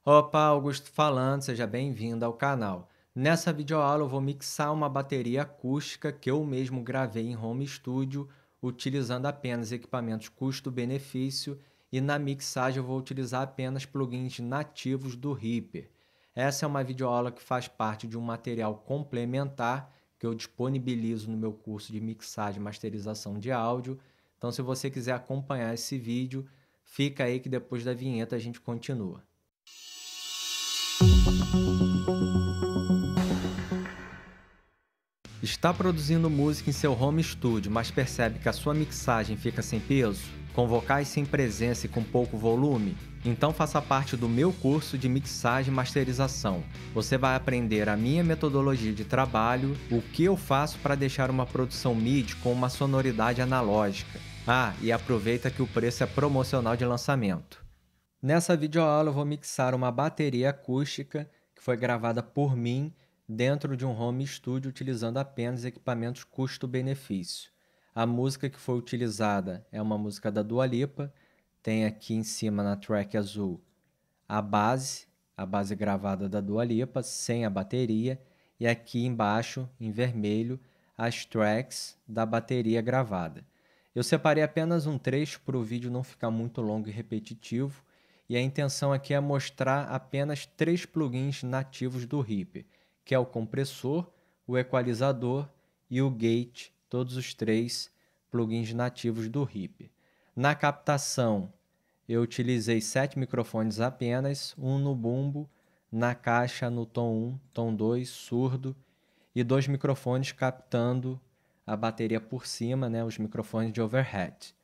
Opa, Augusto falando, seja bem-vindo ao canal. Nessa videoaula eu vou mixar uma bateria acústica que eu mesmo gravei em home studio, utilizando apenas equipamentos custo-benefício, e na mixagem eu vou utilizar apenas plugins nativos do Reaper. Essa é uma videoaula que faz parte de um material complementar que eu disponibilizo no meu curso de mixagem e masterização de áudio. Então, se você quiser acompanhar esse vídeo, fica aí que depois da vinheta a gente continua. Está produzindo música em seu home studio, mas percebe que a sua mixagem fica sem peso? Com vocais sem presença e com pouco volume? Então faça parte do meu curso de mixagem e masterização. Você vai aprender a minha metodologia de trabalho, o que eu faço para deixar uma produção MIDI com uma sonoridade analógica. Ah, e aproveita que o preço é promocional de lançamento. Nessa videoaula eu vou mixar uma bateria acústica que foi gravada por mim dentro de um home studio utilizando apenas equipamentos custo-benefício. A música que foi utilizada é uma música da Dua Lipa, tem aqui em cima na track azul a base gravada da Dua Lipa, sem a bateria, e aqui embaixo, em vermelho, as tracks da bateria gravada. Eu separei apenas um trecho para o vídeo não ficar muito longo e repetitivo, e a intenção aqui é mostrar apenas 3 plugins nativos do Reaper, que é o compressor, o equalizador e o gate, todos os 3 plugins nativos do Reaper. Na captação, eu utilizei 7 microfones apenas, um no bumbo, na caixa no tom 1, tom 2, surdo, e 2 microfones captando a bateria por cima, né, os microfones de overhead.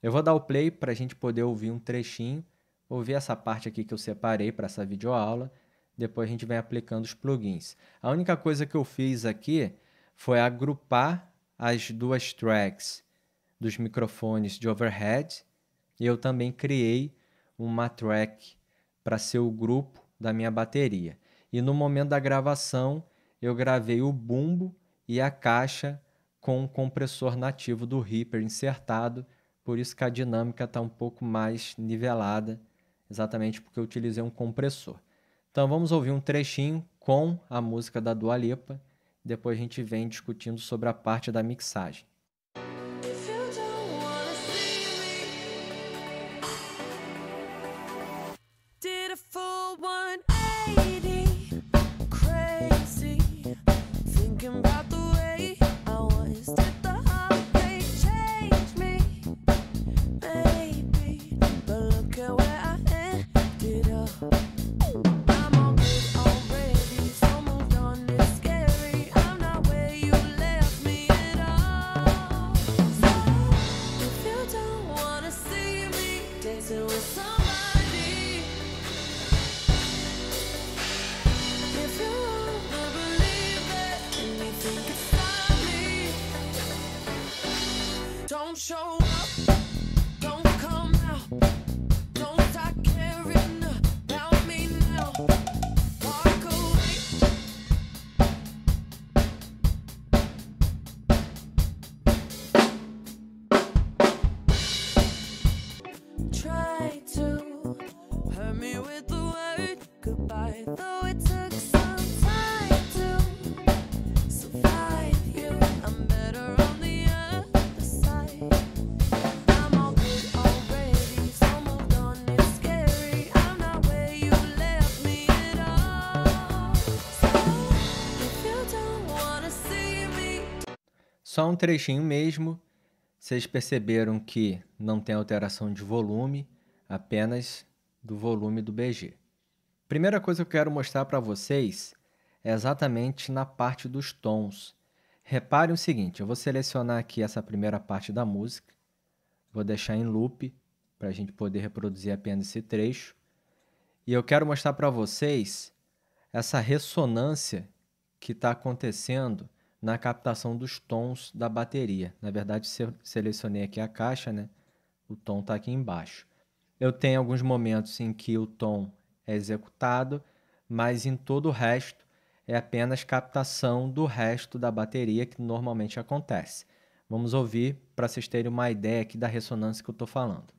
Eu vou dar o play para a gente poder ouvir um trechinho, ouvir essa parte aqui que eu separei para essa videoaula, depois a gente vem aplicando os plugins. A única coisa que eu fiz aqui foi agrupar as 2 tracks dos microfones de overhead, e eu também criei uma track para ser o grupo da minha bateria. E no momento da gravação, eu gravei o bumbo e a caixa com o compressor nativo do Reaper insertado, por isso que a dinâmica está um pouco mais nivelada, exatamente porque eu utilizei um compressor. Então vamos ouvir um trechinho com a música da Dua Lipa, depois a gente vem discutindo sobre a parte da mixagem. Don't show up, don't come out, don't start caring about me now. Walk away. Try to hurt me with the word goodbye, though it took some time to survive you. I'm better on the other side. I'm all good already, so moved on, it's scary. I'm not where you left me at all. So if you don't wanna see me. Só um trechinho mesmo. Vocês perceberam que não tem alteração de volume, apenas do volume do BG. Primeira coisa que eu quero mostrar para vocês é exatamente na parte dos tons. Reparem o seguinte, eu vou selecionar aqui essa primeira parte da música, vou deixar em loop para a gente poder reproduzir apenas esse trecho. E eu quero mostrar para vocês essa ressonância que está acontecendo na captação dos tons da bateria. Na verdade, eu selecionei aqui a caixa, né? O tom está aqui embaixo. Eu tenho alguns momentos em que o tom é executado, mas em todo o resto é apenas captação do resto da bateria que normalmente acontece. Vamos ouvir para vocês terem uma ideia aqui da ressonância que eu estou falando.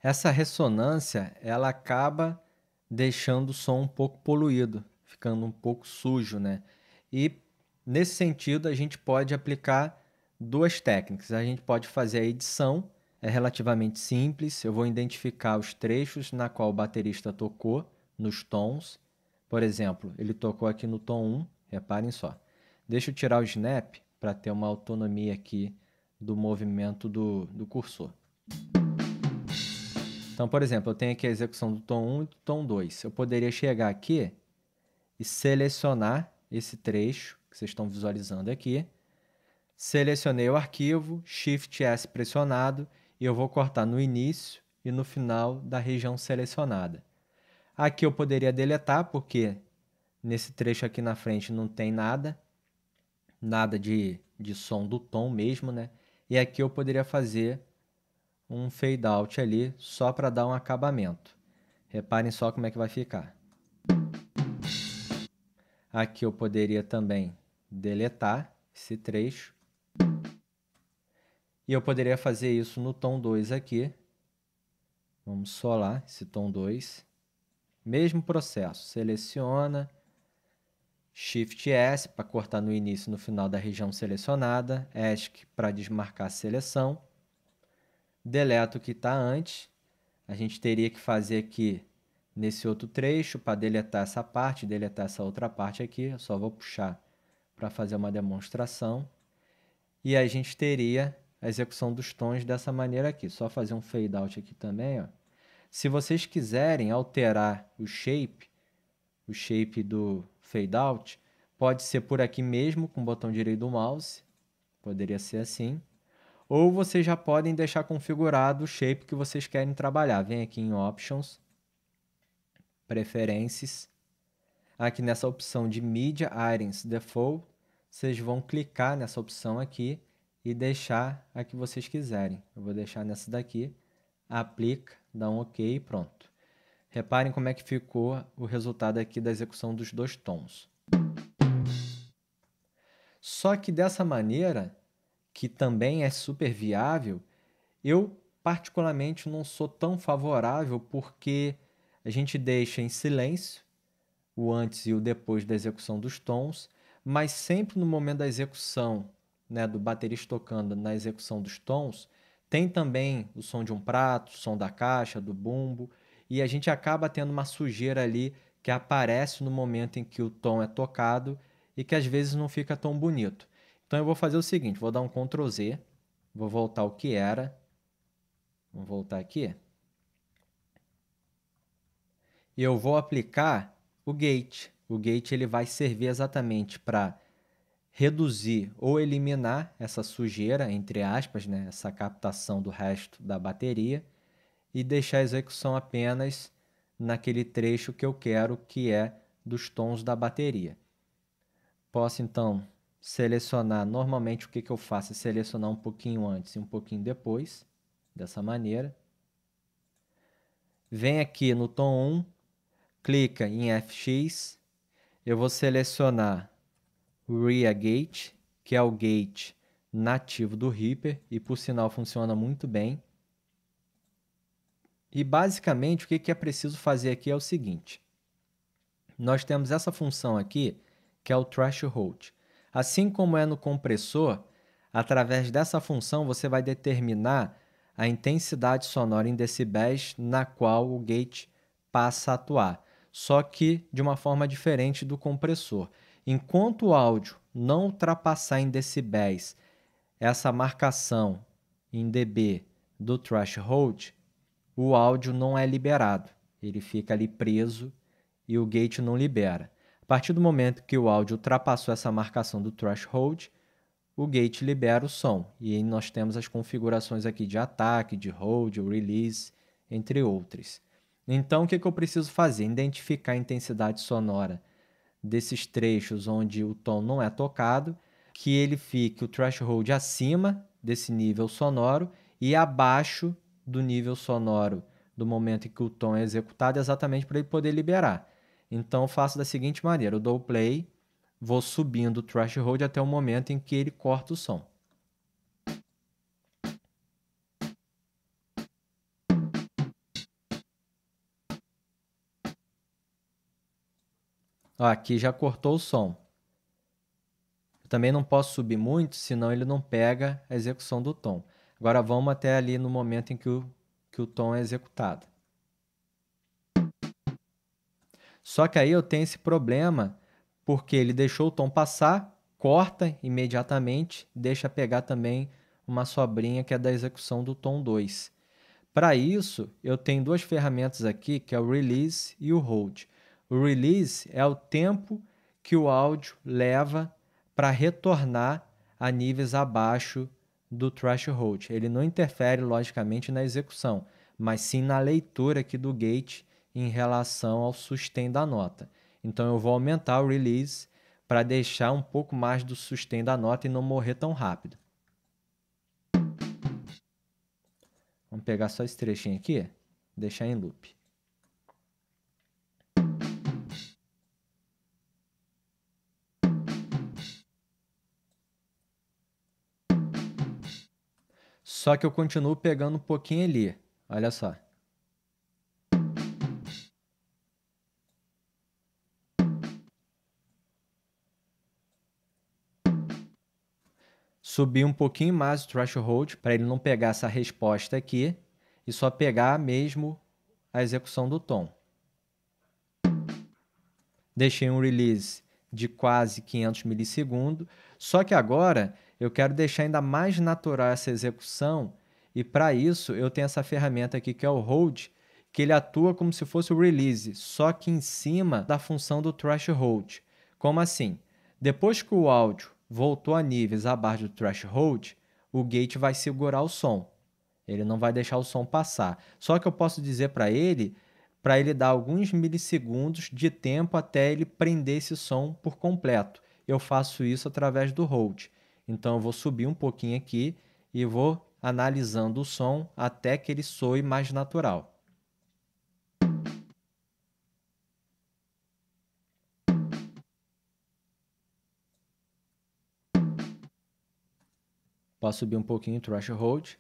Essa ressonância, ela acaba deixando o som um pouco poluído, ficando um pouco sujo, né? E nesse sentido, a gente pode aplicar duas técnicas. A gente pode fazer a edição, é relativamente simples. Eu vou identificar os trechos na qual o baterista tocou, nos tons. Por exemplo, ele tocou aqui no tom 1, reparem só. Deixa eu tirar o snap para ter uma autonomia aqui do movimento do cursor. Então, por exemplo, eu tenho aqui a execução do tom 1 e do tom 2. Eu poderia chegar aqui e selecionar esse trecho que vocês estão visualizando aqui. Selecionei o arquivo, Shift S pressionado, e eu vou cortar no início e no final da região selecionada. Aqui eu poderia deletar, porque nesse trecho aqui na frente não tem nada de som do tom mesmo, né? E aqui eu poderia fazer um fade out ali, só para dar um acabamento. Reparem só como é que vai ficar. Aqui eu poderia também deletar esse trecho. E eu poderia fazer isso no tom 2 aqui. Vamos solar esse tom 2. Mesmo processo. Seleciona, Shift S para cortar no início e no final da região selecionada. ESC para desmarcar a seleção. Deleto o que está antes. A gente teria que fazer aqui nesse outro trecho para deletar essa parte, deletar essa outra parte aqui. Eu só vou puxar para fazer uma demonstração. E a gente teria a execução dos tons dessa maneira aqui. Só fazer um fade out aqui também, ó. Se vocês quiserem alterar o shape do fade out, pode ser por aqui mesmo, com o botão direito do mouse. Poderia ser assim. Ou vocês já podem deixar configurado o shape que vocês querem trabalhar. Vem aqui em Options, Preferências. Aqui nessa opção de Media Items Default, vocês vão clicar nessa opção aqui e deixar a que vocês quiserem. Eu vou deixar nessa daqui, aplica, dá um OK e pronto. Reparem como é que ficou o resultado aqui da execução dos dois tons. Só que dessa maneira, que também é super viável, eu particularmente não sou tão favorável, porque a gente deixa em silêncio o antes e o depois da execução dos tons, mas sempre no momento da execução, né, do baterista tocando na execução dos tons, tem também o som de um prato, o som da caixa, do bumbo, e a gente acaba tendo uma sujeira ali que aparece no momento em que o tom é tocado e que às vezes não fica tão bonito. Então eu vou fazer o seguinte, vou dar um Ctrl Z, vou voltar ao que era, vou voltar aqui, e eu vou aplicar o gate. O gate ele vai servir exatamente para reduzir ou eliminar essa sujeira, entre aspas, né, essa captação do resto da bateria, e deixar a execução apenas naquele trecho que eu quero, que é dos tons da bateria. Posso então selecionar, normalmente o que eu faço é selecionar um pouquinho antes e um pouquinho depois, dessa maneira. Vem aqui no tom 1, clica em FX, eu vou selecionar o RIA Gate, que é o gate nativo do Reaper, e por sinal funciona muito bem. E basicamente o que é preciso fazer aqui é o seguinte, nós temos essa função aqui, que é o threshold. Assim como é no compressor, através dessa função você vai determinar a intensidade sonora em decibéis na qual o gate passa a atuar, só que de uma forma diferente do compressor. Enquanto o áudio não ultrapassar em decibéis essa marcação em dB do threshold, o áudio não é liberado, ele fica ali preso e o gate não libera. A partir do momento que o áudio ultrapassou essa marcação do threshold, o gate libera o som. E aí nós temos as configurações aqui de ataque, de hold, release, entre outras. Então, o que eu preciso fazer? Identificar a intensidade sonora desses trechos onde o tom não é tocado, que ele fique o threshold acima desse nível sonoro e abaixo do nível sonoro do momento em que o tom é executado, exatamente para ele poder liberar. Então, eu faço da seguinte maneira, eu dou o play, vou subindo o threshold até o momento em que ele corta o som. Ó, aqui já cortou o som. Eu também não posso subir muito, senão ele não pega a execução do tom. Agora vamos até ali no momento em que o tom é executado. Só que aí eu tenho esse problema porque ele deixou o tom passar, corta imediatamente, deixa pegar também uma sobrinha que é da execução do tom 2. Para isso, eu tenho duas ferramentas aqui, que é o Release e o Hold. O Release é o tempo que o áudio leva para retornar a níveis abaixo do threshold. Ele não interfere, logicamente, na execução, mas sim na leitura aqui do gate em relação ao sustain da nota. Então, eu vou aumentar o Release para deixar um pouco mais do sustain da nota e não morrer tão rápido. Vamos pegar só esse trechinho aqui, deixar em loop. Só que eu continuo pegando um pouquinho ali, olha só. Subir um pouquinho mais o threshold para ele não pegar essa resposta aqui e só pegar mesmo a execução do tom. Deixei um release de quase 500 milissegundos, só que agora eu quero deixar ainda mais natural essa execução e para isso eu tenho essa ferramenta aqui que é o hold, que ele atua como se fosse o release, só que em cima da função do threshold. Como assim? Depois que o áudio voltou a níveis abaixo do threshold, o gate vai segurar o som. Ele não vai deixar o som passar. Só que eu posso dizer para ele dar alguns milissegundos de tempo até ele prender esse som por completo. Eu faço isso através do hold. Então, eu vou subir um pouquinho aqui e vou analisando o som até que ele soe mais natural. Posso subir um pouquinho o threshold.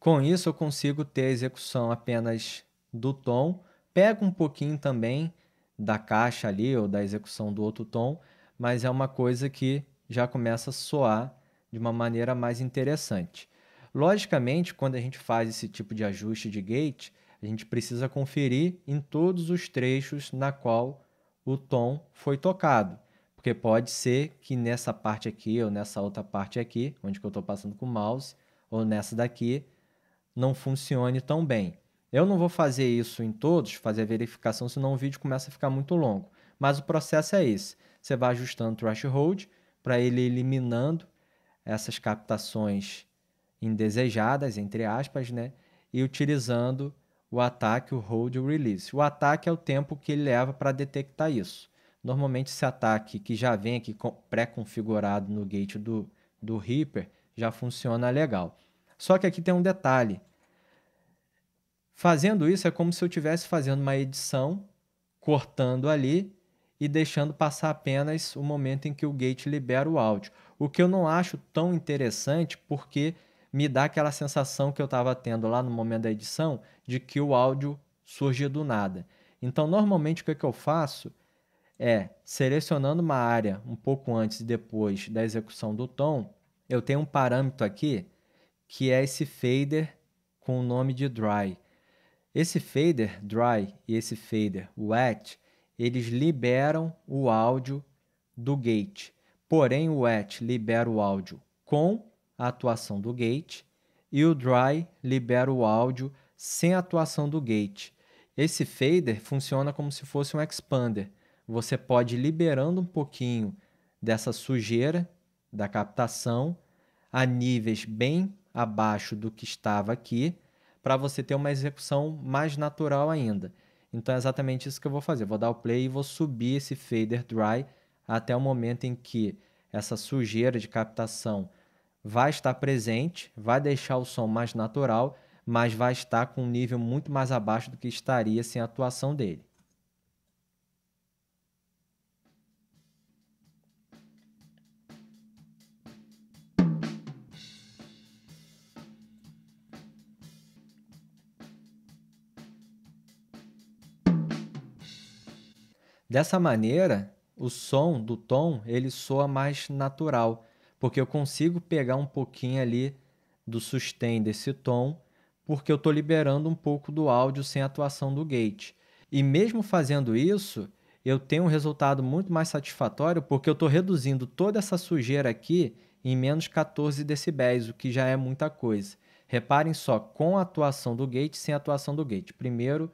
Com isso, eu consigo ter a execução apenas do tom. Pego um pouquinho também da caixa ali ou da execução do outro tom, mas é uma coisa que já começa a soar de uma maneira mais interessante. Logicamente, quando a gente faz esse tipo de ajuste de gate, a gente precisa conferir em todos os trechos na qual o tom foi tocado, porque pode ser que nessa parte aqui ou nessa outra parte aqui, onde que eu estou passando com o mouse, ou nessa daqui, não funcione tão bem. Eu não vou fazer isso em todos, fazer a verificação, senão o vídeo começa a ficar muito longo. Mas o processo é esse. Você vai ajustando o threshold para ele eliminando essas captações indesejadas, entre aspas, né? E utilizando o ataque, o hold e o release. O ataque é o tempo que ele leva para detectar isso. Normalmente esse ataque que já vem aqui pré-configurado no gate do Reaper já funciona legal. Só que aqui tem um detalhe. Fazendo isso é como se eu estivesse fazendo uma edição, cortando ali e deixando passar apenas o momento em que o gate libera o áudio. O que eu não acho tão interessante porque me dá aquela sensação que eu estava tendo lá no momento da edição de que o áudio surge do nada. Então, normalmente, o que eu faço é, selecionando uma área um pouco antes e depois da execução do tom, eu tenho um parâmetro aqui que é esse fader com o nome de dry. Esse fader dry e esse fader wet, eles liberam o áudio do gate. Porém, o wet libera o áudio com a atuação do gate e o dry libera o áudio sem a atuação do gate. Esse fader funciona como se fosse um expander. Você pode ir liberando um pouquinho dessa sujeira da captação a níveis bem abaixo do que estava aqui, para você ter uma execução mais natural ainda. Então é exatamente isso que eu vou fazer. Vou dar o play e vou subir esse fader dry até o momento em que essa sujeira de captação vai estar presente, vai deixar o som mais natural, mas vai estar com um nível muito mais abaixo do que estaria sem a atuação dele. Dessa maneira, o som do tom ele soa mais natural, porque eu consigo pegar um pouquinho ali do sustain desse tom, porque eu estou liberando um pouco do áudio sem atuação do gate. E mesmo fazendo isso, eu tenho um resultado muito mais satisfatório, porque eu estou reduzindo toda essa sujeira aqui em menos 14 decibéis, o que já é muita coisa. Reparem só, com a atuação do gate, sem a atuação do gate. Primeiro,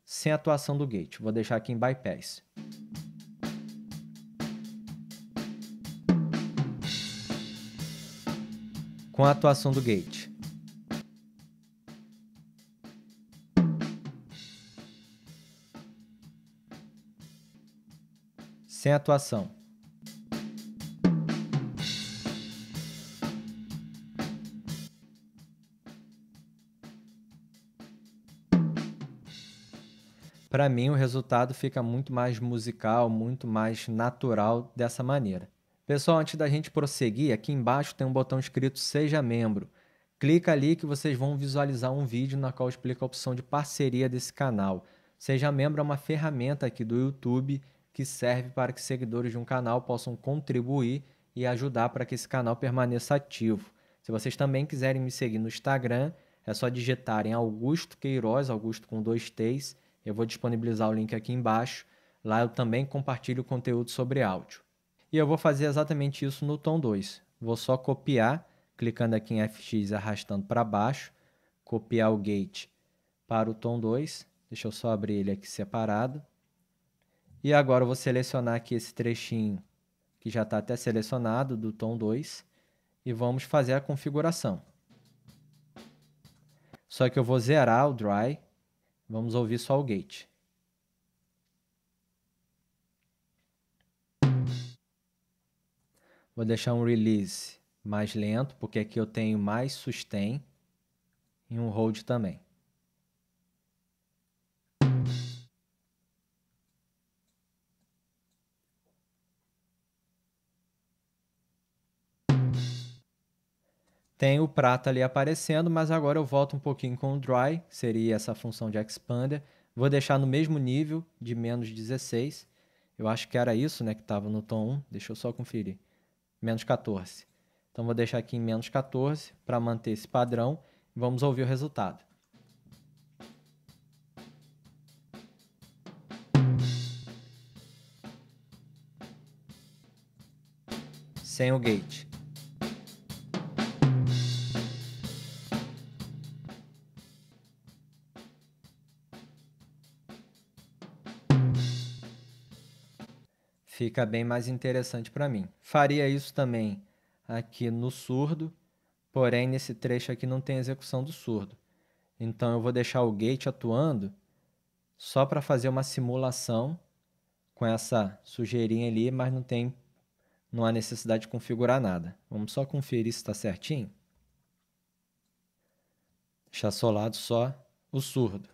sem a atuação do gate. Vou deixar aqui em bypass. Com a atuação do gate. Sem atuação. Para mim, o resultado fica muito mais musical, muito mais natural dessa maneira. Pessoal, antes da gente prosseguir, aqui embaixo tem um botão escrito Seja Membro. Clica ali que vocês vão visualizar um vídeo na qual explica a opção de parceria desse canal. Seja Membro é uma ferramenta aqui do YouTube que serve para que seguidores de um canal possam contribuir e ajudar para que esse canal permaneça ativo. Se vocês também quiserem me seguir no Instagram, é só digitarem Augusto Queiroz, Augusto com 2 T's. Eu vou disponibilizar o link aqui embaixo. Lá eu também compartilho conteúdo sobre áudio. E eu vou fazer exatamente isso no tom 2. Vou só copiar, clicando aqui em FX e arrastando para baixo. Copiar o gate para o tom 2. Deixa eu só abrir ele aqui separado. E agora eu vou selecionar aqui esse trechinho, que já está até selecionado, do tom 2. E vamos fazer a configuração. Só que eu vou zerar o dry. Vamos ouvir só o gate. Vou deixar um release mais lento, porque aqui eu tenho mais sustain e um hold também. Tem o prata ali aparecendo, mas agora eu volto um pouquinho com o dry, que seria essa função de expander. Vou deixar no mesmo nível de menos 16. Eu acho que era isso, né, que estava no tom 1. Deixa eu só conferir. Menos 14. Então vou deixar aqui em menos 14 para manter esse padrão. Vamos ouvir o resultado. Sem o gate. Fica bem mais interessante para mim. Faria isso também aqui no surdo, porém nesse trecho aqui não tem execução do surdo. Então eu vou deixar o gate atuando só para fazer uma simulação com essa sujeirinha ali, mas não há necessidade de configurar nada. Vamos só conferir se está certinho. Deixar solado só o surdo.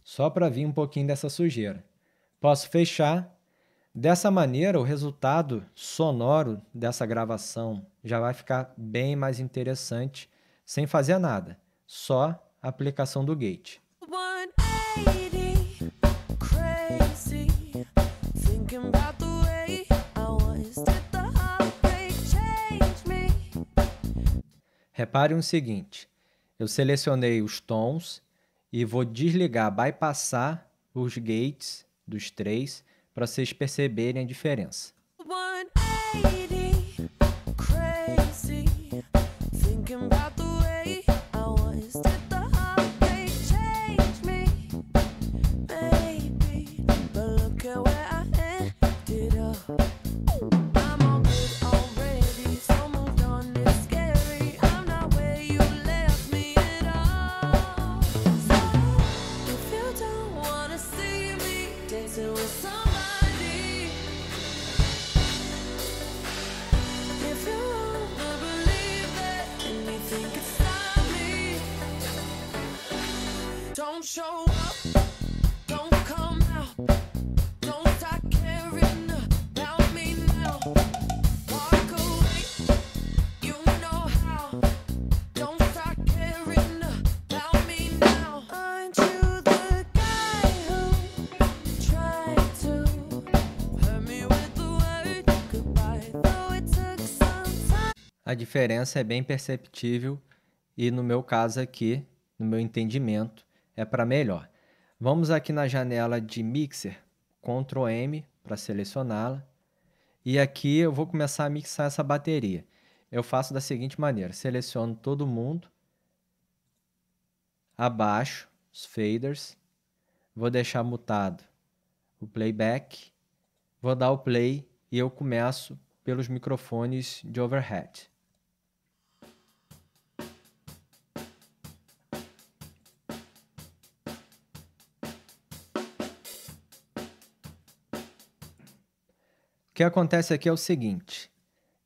Só para vir um pouquinho dessa sujeira. Posso fechar. Dessa maneira, o resultado sonoro dessa gravação já vai ficar bem mais interessante, sem fazer nada, só a aplicação do gate. 180, crazy, thinking about the way I was. Did the heartbreak change me? Reparem o seguinte, eu selecionei os tons e vou desligar, bypassar os gates dos 3 para vocês perceberem a diferença. 180, crazy, thinking about the way I was. Did the heartbreak change me? Maybe, but look at where I ended up. I'm all good already, so moved on. It's scary. I'm not where you left me at all. So if you don't wanna see me dancing with somebody, A diferença é bem perceptível e no meu caso aqui, no meu entendimento, é para melhor. Vamos aqui na janela de Mixer, Ctrl M para selecioná-la. E aqui eu vou começar a mixar essa bateria. Eu faço da seguinte maneira, seleciono todo mundo, abaixo os faders, vou deixar mutado o playback, vou dar o play e eu começo pelos microfones de overhead. O que acontece aqui é o seguinte,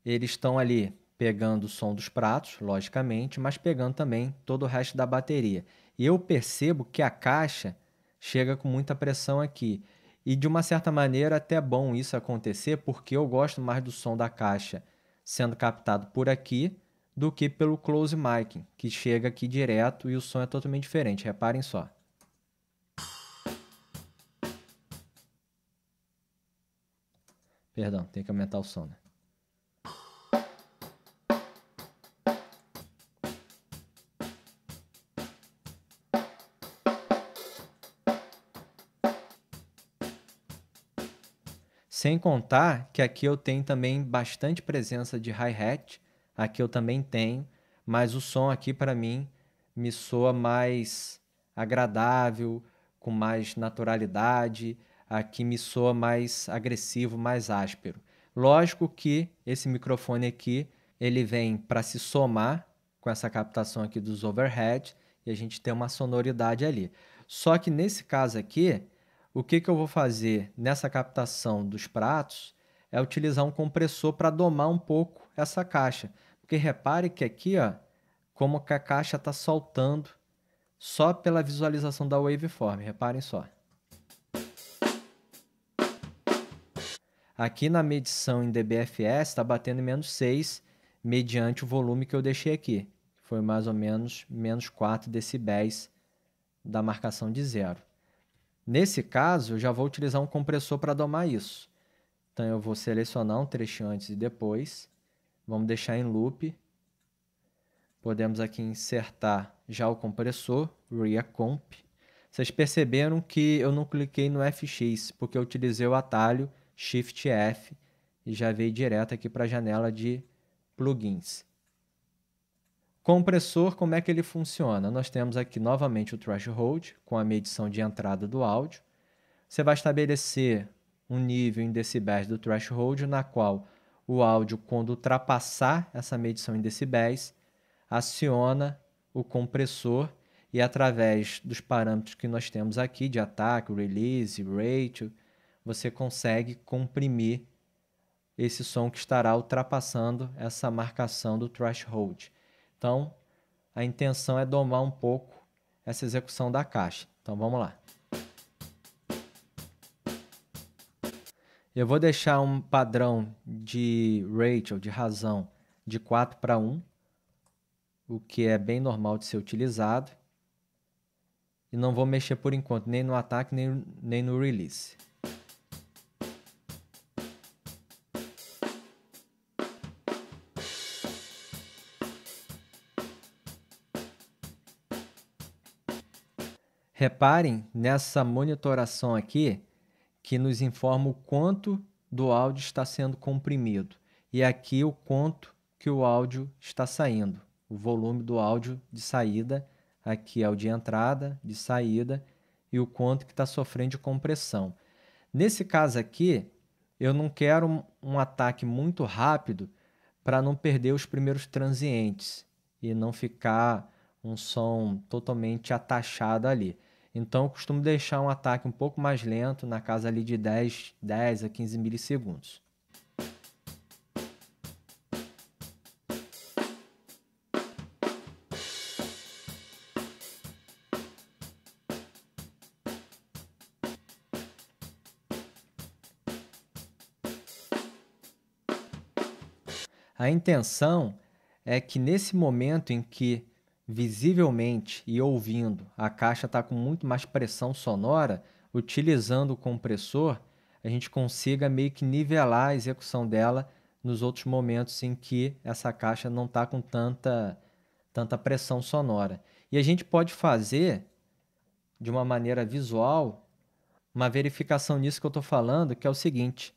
eles estão ali pegando o som dos pratos, logicamente, mas pegando também todo o resto da bateria. E eu percebo que a caixa chega com muita pressão aqui. E de uma certa maneira até é bom isso acontecer, porque eu gosto mais do som da caixa sendo captado por aqui do que pelo close mic, que chega aqui direto e o som é totalmente diferente, reparem só. Perdão, tem que aumentar o som, né? Sem contar que aqui eu tenho também bastante presença de hi-hat, aqui eu também tenho, mas o som aqui para mim me soa mais agradável, com mais naturalidade, aqui me soa mais agressivo, mais áspero. Lógico que esse microfone aqui, ele vem para se somar com essa captação aqui dos overhead e a gente tem uma sonoridade ali. Só que nesse caso aqui, o que eu vou fazer nessa captação dos pratos é utilizar um compressor para domar um pouco essa caixa. Porque repare que aqui, ó, como que a caixa está soltando só pela visualização da waveform, reparem só. Aqui na medição em dBFS está batendo em -6 mediante o volume que eu deixei aqui. Foi mais ou menos -4 decibéis da marcação de 0. Nesse caso, eu já vou utilizar um compressor para domar isso. Então, eu vou selecionar um trechinho antes e depois. Vamos deixar em loop. Podemos aqui insertar já o compressor, ReaComp. Vocês perceberam que eu não cliquei no FX, porque eu utilizei o atalho Shift F e já veio direto aqui para a janela de plugins. Compressor, como é que ele funciona? Nós temos aqui novamente o threshold, com a medição de entrada do áudio. Você vai estabelecer um nível em decibéis do threshold, na qual o áudio, quando ultrapassar essa medição em decibéis, aciona o compressor e através dos parâmetros que nós temos aqui, de ataque, release, ratio, você consegue comprimir esse som que estará ultrapassando essa marcação do threshold. Então, a intenção é domar um pouco essa execução da caixa. Então, vamos lá. Eu vou deixar um padrão de ratio, de razão, de 4:1, o que é bem normal de ser utilizado. E não vou mexer por enquanto, nem no ataque, nem no release. Reparem nessa monitoração aqui, que nos informa o quanto do áudio está sendo comprimido. E aqui o quanto que o áudio está saindo. O volume do áudio de saída, aqui é o de entrada, de saída, e o quanto que está sofrendo de compressão. Nesse caso aqui, eu não quero um ataque muito rápido para não perder os primeiros transientes e não ficar um som totalmente atachado ali. Então, eu costumo deixar um ataque um pouco mais lento, na casa ali de 10 a 15 milissegundos. A intenção é que nesse momento em que visivelmente e ouvindo a caixa está com muito mais pressão sonora, utilizando o compressor, a gente consiga meio que nivelar a execução dela nos outros momentos em que essa caixa não está com tanta pressão sonora. E a gente pode fazer, de uma maneira visual, uma verificação nisso que eu estou falando, que é o seguinte: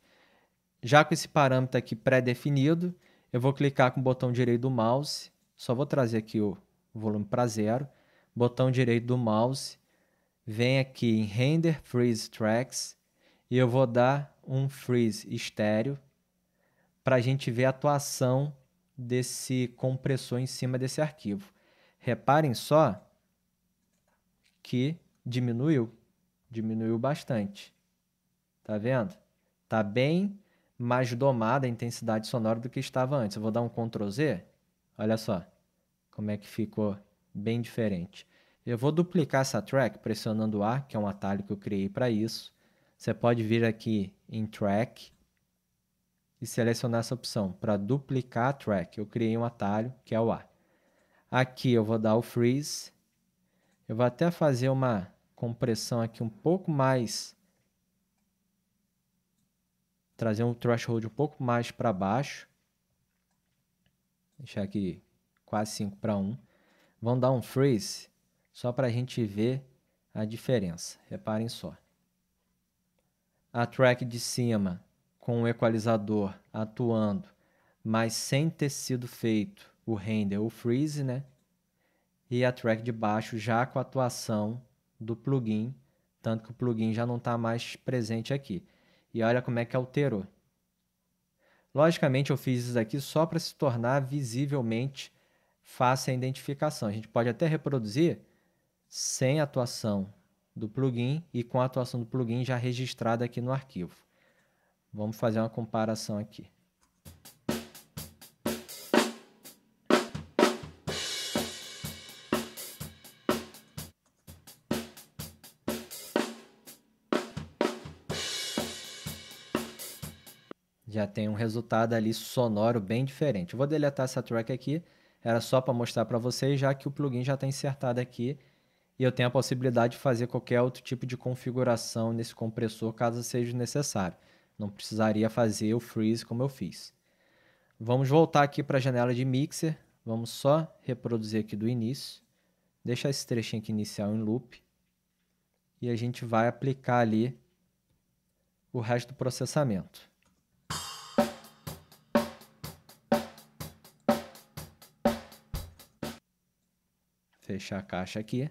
já com esse parâmetro aqui pré-definido, eu vou clicar com o botão direito do mouse, só vou trazer aqui o volume para 0, botão direito do mouse, vem aqui em Render Freeze Tracks e eu vou dar um Freeze estéreo para a gente ver a atuação desse compressor em cima desse arquivo. Reparem só que diminuiu bastante. Tá vendo? Tá bem mais domada a intensidade sonora do que estava antes. Eu vou dar um Ctrl Z. Olha só como é que ficou bem diferente. Eu vou duplicar essa track pressionando A, que é um atalho que eu criei para isso. Você pode vir aqui em Track e selecionar essa opção para duplicar a track. Eu criei um atalho que é o A. Aqui eu vou dar o Freeze. Eu vou até fazer uma compressão aqui um pouco mais, trazer um threshold um pouco mais para baixo. Deixar aqui quase 5:1. Vamos dar um Freeze só para a gente ver a diferença. Reparem só. A track de cima com o equalizador atuando, mas sem ter sido feito o render ou freeze, né? E a track de baixo já com a atuação do plugin, tanto que o plugin já não está mais presente aqui. E olha como é que alterou. Logicamente eu fiz isso aqui só para se tornar visivelmente fácil a identificação. A gente pode até reproduzir sem a atuação do plugin e com a atuação do plugin já registrada aqui no arquivo. Vamos fazer uma comparação aqui. Já tem um resultado ali sonoro bem diferente. Eu vou deletar essa track aqui, era só para mostrar para vocês, já que o plugin já está insertado aqui e eu tenho a possibilidade de fazer qualquer outro tipo de configuração nesse compressor, caso seja necessário. Não precisaria fazer o freeze como eu fiz. Vamos voltar aqui para a janela de mixer, vamos só reproduzir aqui do início, deixar esse trechinho aqui inicial em loop e a gente vai aplicar ali o resto do processamento. Fechar a caixa aqui.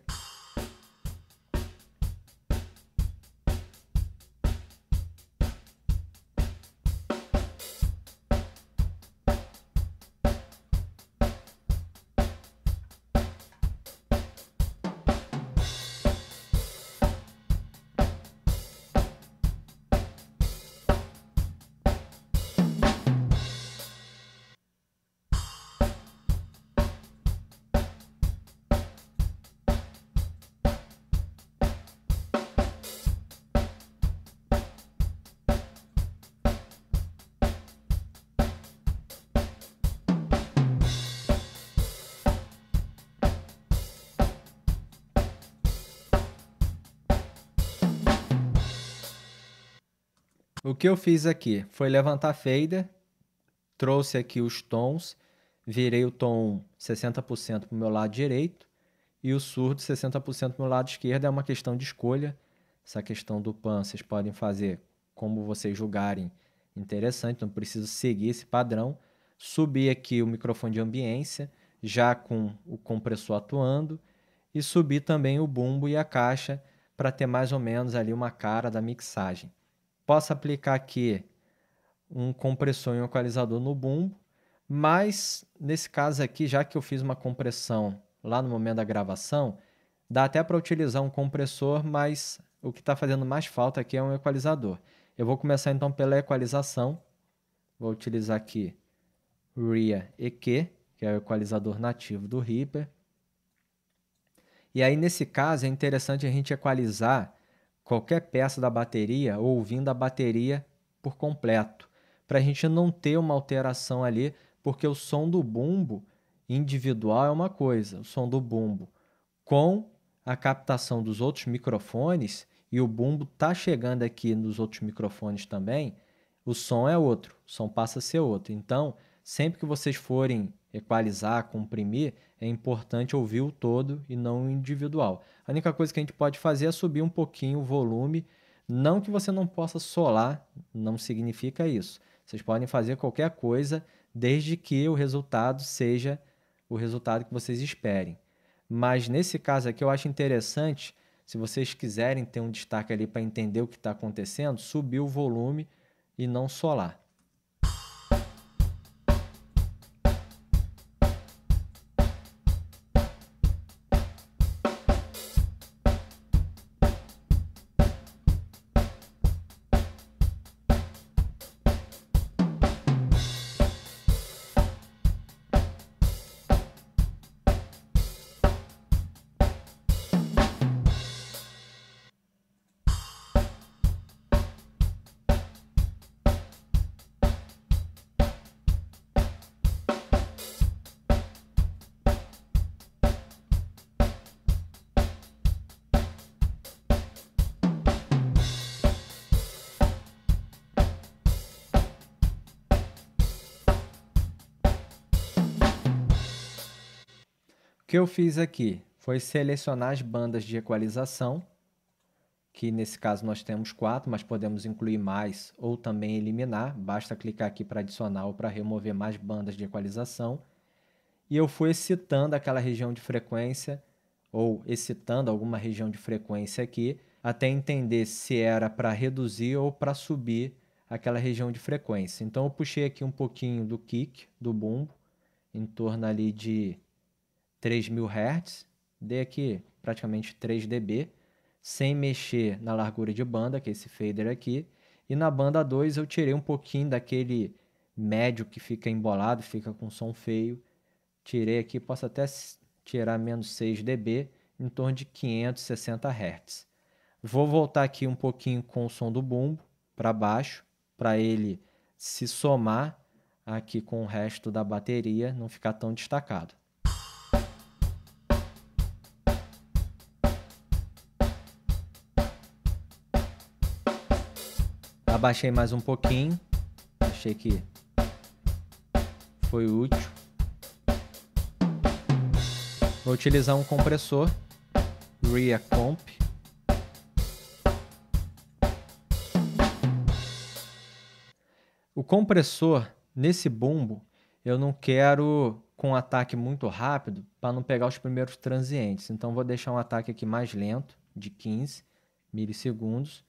O que eu fiz aqui foi levantar fader, trouxe aqui os tons, virei o tom 60% para o meu lado direito e o surdo 60% para o meu lado esquerdo. É uma questão de escolha. Essa questão do pan vocês podem fazer como vocês julgarem interessante, não preciso seguir esse padrão. Subir aqui o microfone de ambiência, já com o compressor atuando, e subir também o bumbo e a caixa para ter mais ou menos ali uma cara da mixagem. Posso aplicar aqui um compressor e um equalizador no bumbo, mas nesse caso aqui, já que eu fiz uma compressão lá no momento da gravação, dá até para utilizar um compressor, mas o que está fazendo mais falta aqui é um equalizador. Eu vou começar então pela equalização. Vou utilizar aqui o RIA EQ, que é o equalizador nativo do Reaper. E aí nesse caso é interessante a gente equalizar qualquer peça da bateria ouvindo a bateria por completo, para a gente não ter uma alteração ali, porque o som do bumbo individual é uma coisa, o som do bumbo com a captação dos outros microfones, e o bumbo está chegando aqui nos outros microfones também, o som é outro, o som passa a ser outro. Então, sempre que vocês forem equalizar, comprimir, é importante ouvir o todo e não o individual. A única coisa que a gente pode fazer é subir um pouquinho o volume, não que você não possa solar, não significa isso. Vocês podem fazer qualquer coisa, desde que o resultado seja o resultado que vocês esperem. Mas nesse caso aqui eu acho interessante, se vocês quiserem ter um destaque ali para entender o que está acontecendo, subir o volume e não solar. O que eu fiz aqui foi selecionar as bandas de equalização, que nesse caso nós temos 4, mas podemos incluir mais ou também eliminar. Basta clicar aqui para adicionar ou para remover mais bandas de equalização. E eu fui excitando aquela região de frequência, ou excitando alguma região de frequência aqui, até entender se era para reduzir ou para subir aquela região de frequência. Então eu puxei aqui um pouquinho do kick, do bumbo, em torno ali de 3.000 Hz, dei aqui praticamente 3 dB, sem mexer na largura de banda, que é esse fader aqui, e na banda 2 eu tirei um pouquinho daquele médio que fica embolado, fica com som feio, tirei aqui, posso até tirar menos 6 dB, em torno de 560 Hz. Vou voltar aqui um pouquinho com o som do bumbo, para baixo, para ele se somar aqui com o resto da bateria, não ficar tão destacado. Abaixei mais um pouquinho, achei que foi útil. Vou utilizar um compressor, RIA Comp. O compressor, nesse bumbo, eu não quero com um ataque muito rápido para não pegar os primeiros transientes. Então vou deixar um ataque aqui mais lento, de 15 milissegundos.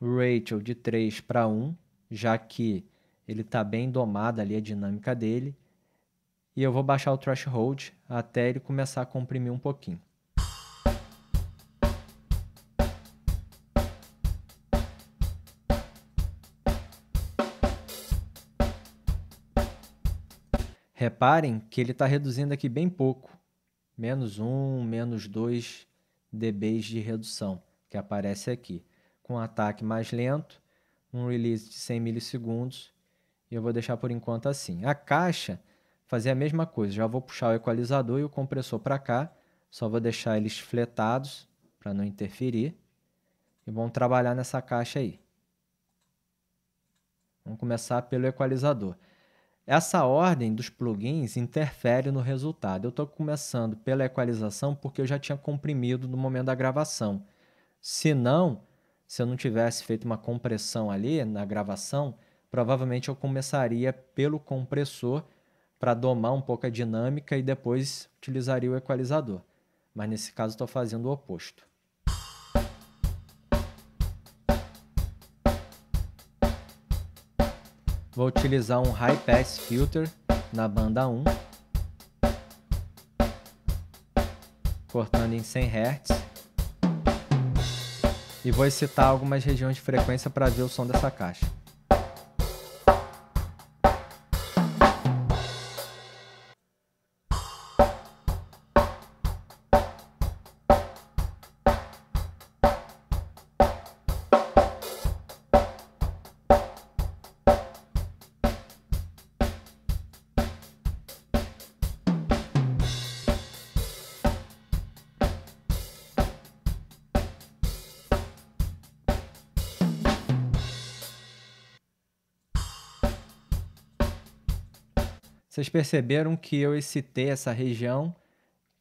Ratio de 3 para 1, já que ele está bem domado ali a dinâmica dele. E eu vou baixar o threshold até ele começar a comprimir um pouquinho. Reparem que ele está reduzindo aqui bem pouco, menos 1, menos 2 dB de redução, que aparece aqui. Com um ataque mais lento, um release de 100 milissegundos, e eu vou deixar por enquanto assim. A caixa, fazer a mesma coisa, já vou puxar o equalizador e o compressor para cá, só vou deixar eles fletados para não interferir, e vamos trabalhar nessa caixa aí. Vamos começar pelo equalizador. Essa ordem dos plugins interfere no resultado. Eu estou começando pela equalização porque eu já tinha comprimido no momento da gravação. Se eu não tivesse feito uma compressão ali na gravação, provavelmente eu começaria pelo compressor para domar um pouco a dinâmica e depois utilizaria o equalizador. Mas nesse caso estou fazendo o oposto. Vou utilizar um High Pass Filter na banda 1, cortando em 100 Hz. E vou excitar algumas regiões de frequência para ver o som dessa caixa. Vocês perceberam que eu excitei essa região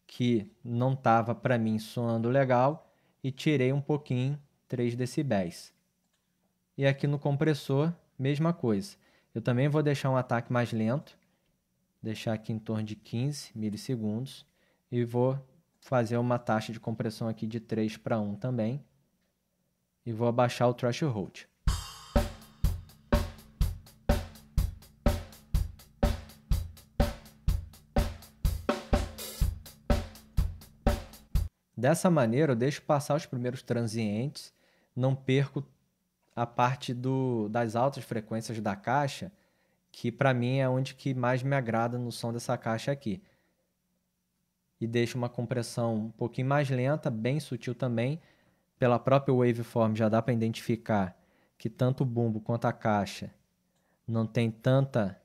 que não estava para mim soando legal e tirei um pouquinho, 3 decibéis. E aqui no compressor, mesma coisa. Eu também vou deixar um ataque mais lento, deixar aqui em torno de 15 milissegundos e vou fazer uma taxa de compressão aqui de 3:1 também e vou abaixar o threshold. Dessa maneira, eu deixo passar os primeiros transientes, não perco a parte das altas frequências da caixa, que para mim é onde que mais me agrada no som dessa caixa aqui. E deixo uma compressão um pouquinho mais lenta, bem sutil também. Pela própria waveform já dá para identificar que tanto o bumbo quanto a caixa não tem tanta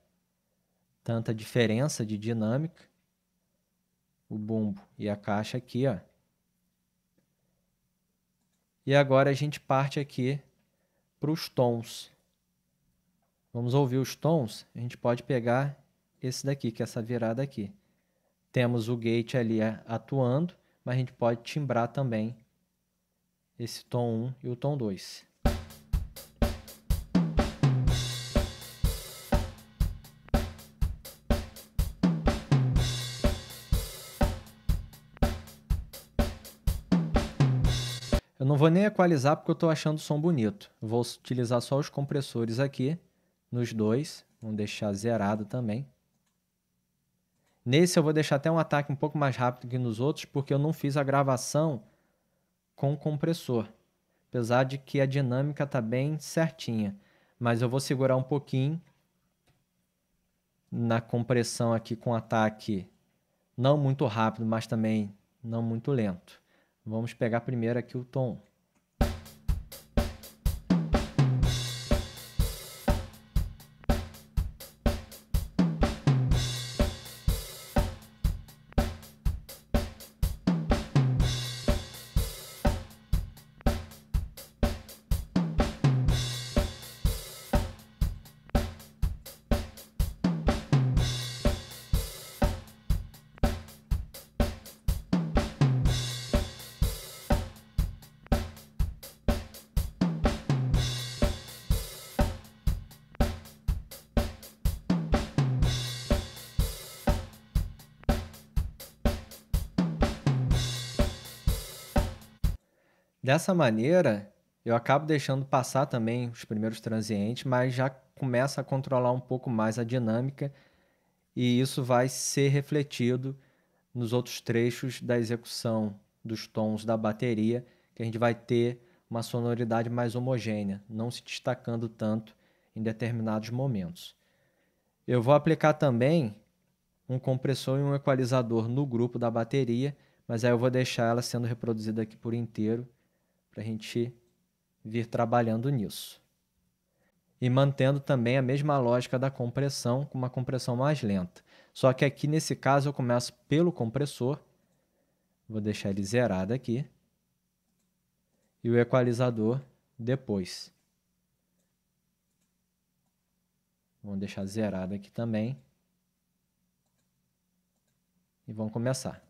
diferença de dinâmica. O bumbo e a caixa aqui, ó. E agora a gente parte aqui para os tons. Vamos ouvir os tons. A gente pode pegar esse daqui, que é essa virada aqui. Temos o gate ali atuando, mas a gente pode timbrar também esse tom 1 e o tom 2. Eu não vou nem equalizar porque eu estou achando o som bonito. Eu vou utilizar só os compressores aqui, nos dois. Vamos deixar zerado também. Nesse eu vou deixar até um ataque um pouco mais rápido que nos outros, porque eu não fiz a gravação com o compressor. Apesar de que a dinâmica está bem certinha. Mas eu vou segurar um pouquinho na compressão aqui com ataque não muito rápido, mas também não muito lento. Vamos pegar primeiro aqui o tom. Dessa maneira, eu acabo deixando passar também os primeiros transientes, mas já começa a controlar um pouco mais a dinâmica e isso vai ser refletido nos outros trechos da execução dos tons da bateria, que a gente vai ter uma sonoridade mais homogênea, não se destacando tanto em determinados momentos. Eu vou aplicar também um compressor e um equalizador no grupo da bateria, mas aí eu vou deixar ela sendo reproduzida aqui por inteiro, para a gente vir trabalhando nisso. E mantendo também a mesma lógica da compressão, com uma compressão mais lenta. Só que aqui nesse caso eu começo pelo compressor, vou deixar ele zerado aqui, e o equalizador depois. Vamos deixar zerado aqui também. E vamos começar.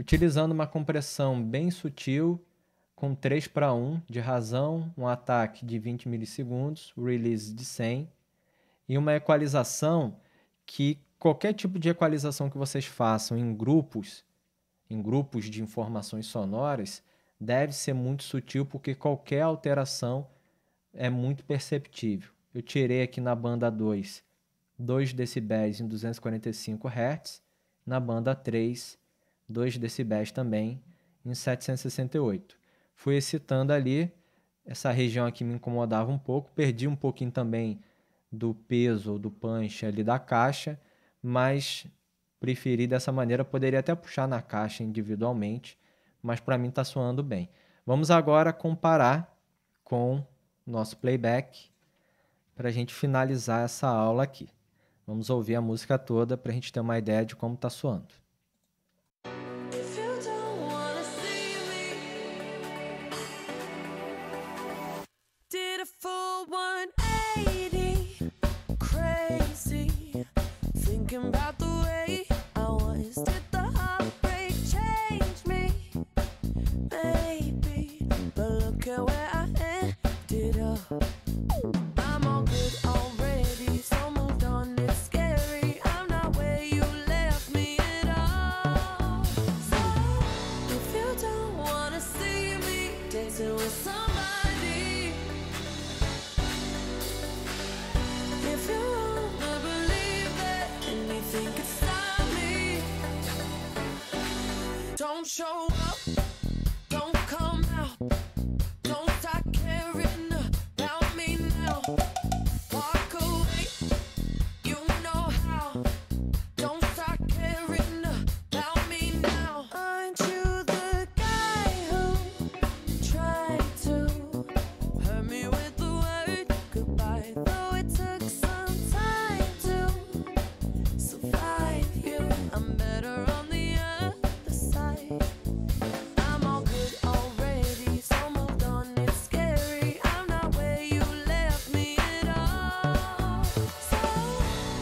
utilizando uma compressão bem sutil, com 3:1 de razão, um ataque de 20 milissegundos, release de 100, e uma equalização que qualquer tipo de equalização que vocês façam em grupos de informações sonoras, deve ser muito sutil, porque qualquer alteração é muito perceptível. Eu tirei aqui na banda 2 decibéis em 245 Hz, na banda 3, 2 decibéis também em 768. Fui excitando ali, essa região aqui me incomodava um pouco, perdi um pouquinho também do peso ou do punch ali da caixa, mas preferi dessa maneira. Poderia até puxar na caixa individualmente, mas para mim está soando bem. Vamos agora comparar com nosso playback para a gente finalizar essa aula aqui. Vamos ouvir a música toda para a gente ter uma ideia de como está soando. If you don't wanna see me, did a full 180, crazy, thinking about the way I was. Did the heartbreak change me? Maybe, but look at where I ended up. I'm all good already, so moved on, it's scary. I'm not where you left me at all. So, if you don't wanna see me dancing with somebody, if you wanna believe that anything could stop me, don't show up, don't come out, don't start caring about me now. Walk away, you know how. Don't start caring about me now. Aren't you the guy who tried to hurt me with the word goodbye? Though it took some time to survive you, I'm better on the other side. I'm all good already, so moved on, it's scary. I'm not where you left me at all. So,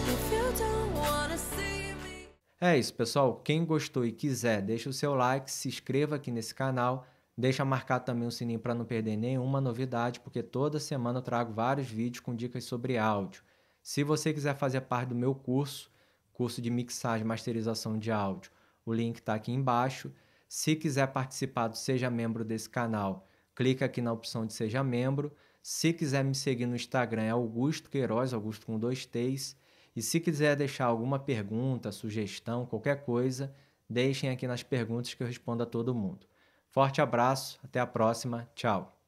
if you don't wanna see me. É isso, pessoal. Quem gostou e quiser, deixa o seu like, se inscreva aqui nesse canal, deixa marcado também o sininho para não perder nenhuma novidade, porque toda semana eu trago vários vídeos com dicas sobre áudio. Se você quiser fazer parte do meu curso de mixagem e masterização de áudio, o link está aqui embaixo. Se quiser participar do Seja Membro desse canal, clica aqui na opção de Seja Membro. Se quiser me seguir no Instagram, é Augusto Queiroz, Augusto com 2 T's. E se quiser deixar alguma pergunta, sugestão, qualquer coisa, deixem aqui nas perguntas que eu respondo a todo mundo. Forte abraço, até a próxima, tchau!